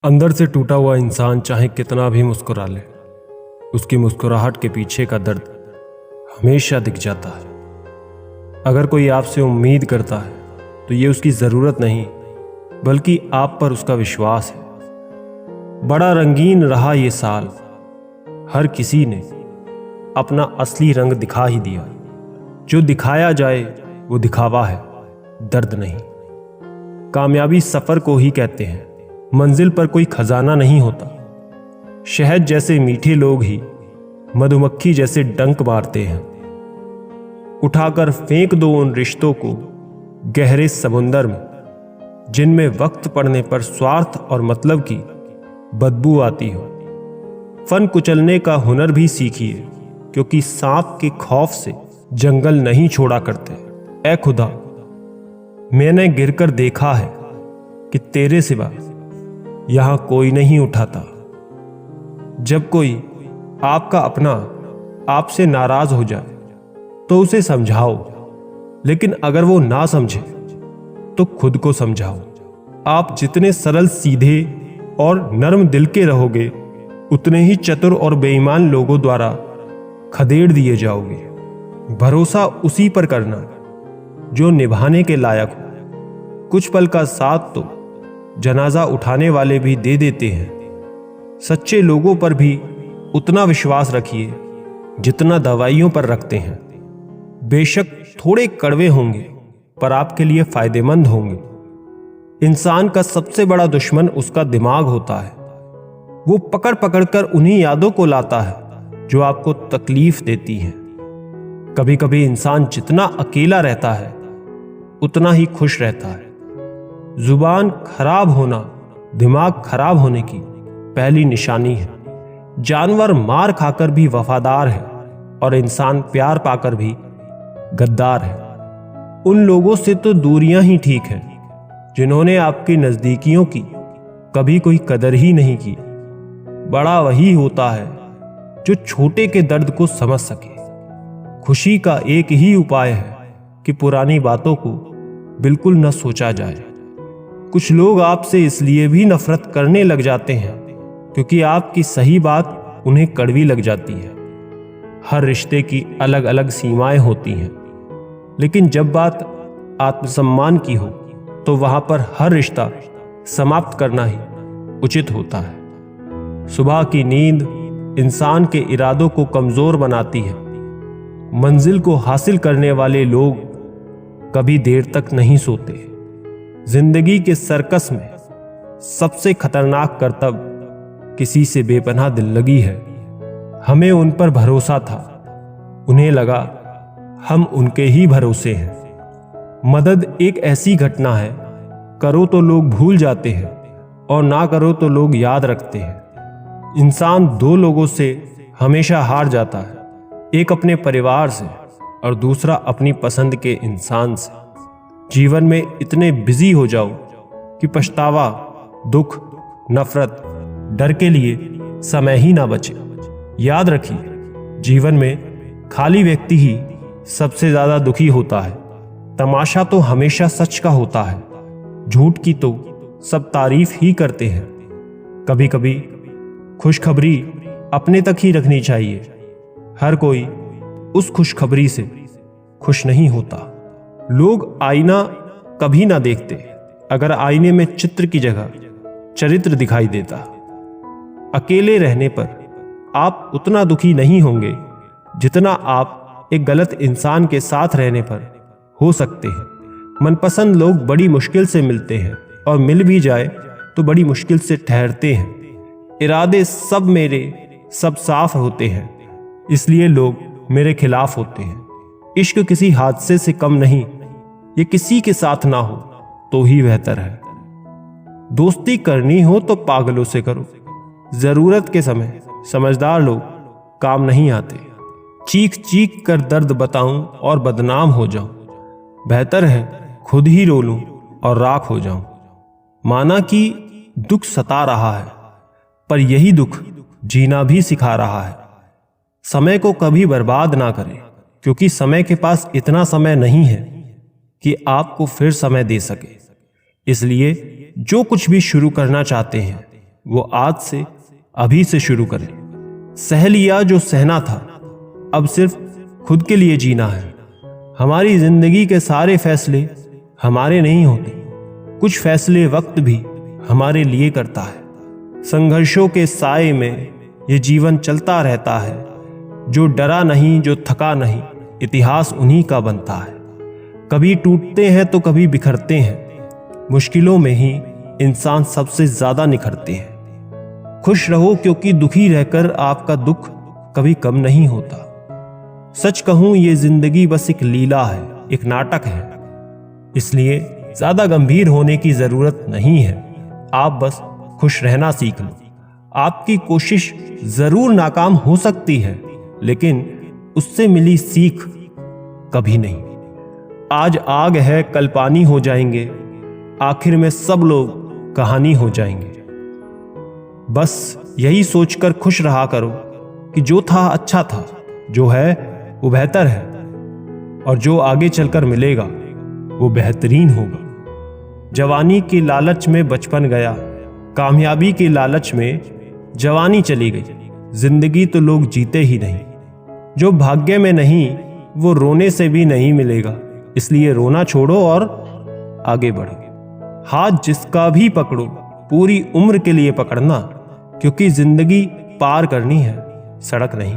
अंदर से टूटा हुआ इंसान चाहे कितना भी मुस्कुरा ले, उसकी मुस्कुराहट के पीछे का दर्द हमेशा दिख जाता है। अगर कोई आपसे उम्मीद करता है तो ये उसकी ज़रूरत नहीं, बल्कि आप पर उसका विश्वास है। बड़ा रंगीन रहा ये साल, हर किसी ने अपना असली रंग दिखा ही दिया। जो दिखाया जाए वो दिखावा है, दर्द नहीं। कामयाबी सफ़र को ही कहते हैं, मंजिल पर कोई खजाना नहीं होता। शहद जैसे मीठे लोग ही मधुमक्खी जैसे डंक मारते हैं। उठाकर फेंक दो उन रिश्तों को गहरे समुंदर में, जिनमें वक्त पड़ने पर स्वार्थ और मतलब की बदबू आती हो। फन कुचलने का हुनर भी सीखिए, क्योंकि सांप के खौफ से जंगल नहीं छोड़ा करते। ऐ खुदा, मैंने गिरकर देखा है कि तेरे सिवा यहां कोई नहीं उठाता। जब कोई आपका अपना आपसे नाराज हो जाए तो उसे समझाओ, लेकिन अगर वो ना समझे तो खुद को समझाओ। आप जितने सरल, सीधे और नर्म दिल के रहोगे, उतने ही चतुर और बेईमान लोगों द्वारा खदेड़ दिए जाओगे। भरोसा उसी पर करना जो निभाने के लायक हो। कुछ पल का साथ तो जनाजा उठाने वाले भी दे देते हैं। सच्चे लोगों पर भी उतना विश्वास रखिए जितना दवाइयों पर रखते हैं। बेशक थोड़े कड़वे होंगे, पर आपके लिए फायदेमंद होंगे। इंसान का सबसे बड़ा दुश्मन उसका दिमाग होता है। वो पकड़ पकड़ कर उन्हीं यादों को लाता है जो आपको तकलीफ देती हैं। कभी कभी इंसान जितना अकेला रहता है उतना ही खुश रहता है। जुबान खराब होना दिमाग खराब होने की पहली निशानी है। जानवर मार खाकर भी वफादार है और इंसान प्यार पाकर भी गद्दार है। उन लोगों से तो दूरियां ही ठीक है जिन्होंने आपकी नजदीकियों की कभी कोई कदर ही नहीं की। बड़ा वही होता है जो छोटे के दर्द को समझ सके। खुशी का एक ही उपाय है कि पुरानी बातों को बिल्कुल न सोचा जाए। कुछ लोग आपसे इसलिए भी नफरत करने लग जाते हैं क्योंकि आपकी सही बात उन्हें कड़वी लग जाती है। हर रिश्ते की अलग अलग सीमाएं होती हैं, लेकिन जब बात आत्मसम्मान की हो तो वहां पर हर रिश्ता समाप्त करना ही उचित होता है। सुबह की नींद इंसान के इरादों को कमजोर बनाती है। मंजिल को हासिल करने वाले लोग कभी देर तक नहीं सोते। जिंदगी के सर्कस में सबसे खतरनाक करतब किसी से बेपनाह दिल लगी है। हमें उन पर भरोसा था, उन्हें लगा हम उनके ही भरोसे हैं। मदद एक ऐसी घटना है, करो तो लोग भूल जाते हैं और ना करो तो लोग याद रखते हैं। इंसान दो लोगों से हमेशा हार जाता है, एक अपने परिवार से और दूसरा अपनी पसंद के इंसान से। जीवन में इतने बिजी हो जाओ कि पछतावा, दुख, नफरत, डर के लिए समय ही ना बचे। याद रखिए, जीवन में खाली व्यक्ति ही सबसे ज्यादा दुखी होता है। तमाशा तो हमेशा सच का होता है, झूठ की तो सब तारीफ ही करते हैं। कभी कभी खुशखबरी अपने तक ही रखनी चाहिए। हर कोई उस खुशखबरी से खुश नहीं होता। लोग आईना कभी ना देखते अगर आईने में चित्र की जगह चरित्र दिखाई देता। अकेले रहने पर आप उतना दुखी नहीं होंगे जितना आप एक गलत इंसान के साथ रहने पर हो सकते हैं। मनपसंद लोग बड़ी मुश्किल से मिलते हैं और मिल भी जाए तो बड़ी मुश्किल से ठहरते हैं। इरादे सब मेरे सब साफ होते हैं, इसलिए लोग मेरे खिलाफ होते हैं। इश्क किसी हादसे से कम नहीं, ये किसी के साथ ना हो तो ही बेहतर है। दोस्ती करनी हो तो पागलों से करो, जरूरत के समय समझदार लोग काम नहीं आते। चीख चीख कर दर्द बताऊं और बदनाम हो जाऊं, बेहतर है खुद ही रो लूं और राख हो जाऊं। माना कि दुख सता रहा है, पर यही दुख जीना भी सिखा रहा है। समय को कभी बर्बाद ना करें, क्योंकि समय के पास इतना समय नहीं है कि आपको फिर समय दे सके। इसलिए जो कुछ भी शुरू करना चाहते हैं वो आज से, अभी से शुरू करें। सह लिया जो सहना था, अब सिर्फ खुद के लिए जीना है। हमारी जिंदगी के सारे फैसले हमारे नहीं होते, कुछ फैसले वक्त भी हमारे लिए करता है। संघर्षों के साए में ये जीवन चलता रहता है, जो डरा नहीं, जो थका नहीं, इतिहास उन्हीं का बनता है। कभी टूटते हैं तो कभी बिखरते हैं, मुश्किलों में ही इंसान सबसे ज्यादा निखरते हैं। खुश रहो क्योंकि दुखी रहकर आपका दुख कभी कम नहीं होता। सच कहूं ये जिंदगी बस एक लीला है, एक नाटक है, इसलिए ज्यादा गंभीर होने की जरूरत नहीं है। आप बस खुश रहना सीख लो। आपकी कोशिश जरूर नाकाम हो सकती है, लेकिन उससे मिली सीख कभी नहीं। आज आग है, कल पानी हो जाएंगे, आखिर में सब लोग कहानी हो जाएंगे। बस यही सोचकर खुश रहा करो कि जो था अच्छा था, जो है वो बेहतर है, और जो आगे चलकर मिलेगा वो बेहतरीन होगा। जवानी के लालच में बचपन गया, कामयाबी के लालच में जवानी चली गई। जिंदगी तो लोग जीते ही नहीं, जो भाग्य में नहीं वो रोने से भी नहीं मिलेगा। इसलिए रोना छोड़ो और आगे बढ़ो। हाथ जिसका भी पकड़ो, पूरी उम्र के लिए पकड़ना, क्योंकि जिंदगी पार करनी है, सड़क नहीं।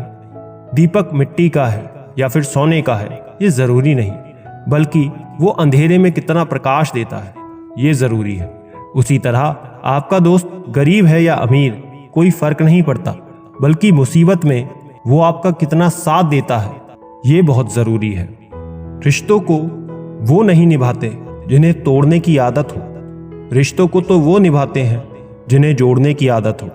दीपक मिट्टी का है या फिर सोने का है ये जरूरी नहीं, बल्कि वो अंधेरे में कितना प्रकाश देता है ये जरूरी है। उसी तरह आपका दोस्त गरीब है या अमीर कोई फर्क नहीं पड़ता, बल्कि मुसीबत में वो आपका कितना साथ देता है ये बहुत जरूरी है। रिश्तों को वो नहीं निभाते जिन्हें तोड़ने की आदत हो, रिश्तों को तो वो निभाते हैं जिन्हें जोड़ने की आदत हो।